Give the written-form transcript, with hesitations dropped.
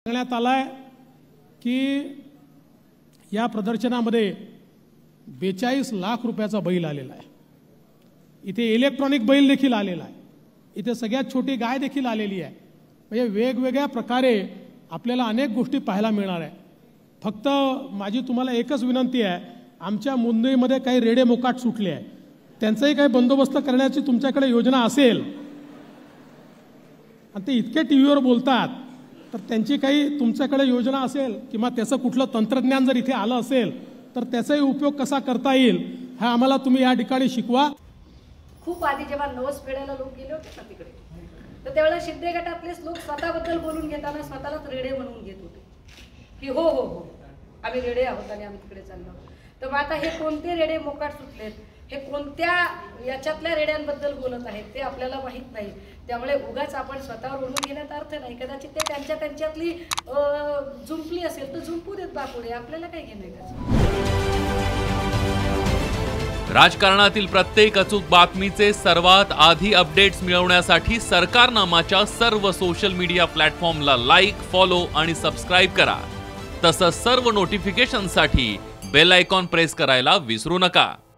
सांगण्यात आलाय की या प्रदर्शनामध्ये 42 लाख रुपयाचा बैल आलेला आहे। इथे इलेक्ट्रॉनिक बैल देखील आलेला आहे। इथे सगळ्यात छोटी गाय देखील आलेली आहे। म्हणजे वेगवेगळ्या प्रकारे आपल्याला अनेक गोष्टी पाहायला मिळणार आहे। फक्त माझी तुम्हाला एकच विनंती आहे, आमच्या मुंबईमध्ये काही रेडे मोकाट सुटले आहे, त्यांचाही काही बंदोबस्त करण्याची तुमच्याकडे योजना असेल आणि ते इतके टीव्हीवर बोलतात, तर त्यांची काही तुमच्याकडे योजना असेल किंवा त्याचं कुठलं तंत्रज्ञान जर इथे आलं असेल तर त्याचाही उपयोग कसा करता येईल हा आम्हाला तुम्ही या ठिकाणी शिकवा। खूप आधी जेव्हा नवस फेडायला लोक गेले होते ना तिकडे, तर त्यावेळेला शिंदे गटातलेच लोक स्वतःबद्दल बोलून घेताना स्वतःलाच रेडे म्हणून घेत होते की हो हो हो आम्ही रेडे आहोत आणि आम्ही तिकडे चाललो। तर मग आता हे कोणते रेडे मोकाट सुटलेत, हे कोणत्या याच्यातल्या रेड्यांबद्दल बोलत आहेत ते आपल्याला माहीत नाही। त्यामुळे उगाच आपण स्वतःवर ओढून घेण्यात अर्थ नाही। कदाचित ते त्यांच्यातली जुंपली असेल तर जुंपू देत बापुडे, आपल्याला काय घेणं त्याचं। राजकारणातील प्रत्येक अचूक बातमीचे सर्वात आधी अपडेट्स मिळवण्यासाठी सरकारनामाच्या सर्व सोशल मीडिया प्लॅटफॉर्मला लाईक, फॉलो आणि सबस्क्राईब करा। तसंच सर्व नोटिफिकेशनसाठी बेल आयकॉन प्रेस करायला विसरू नका।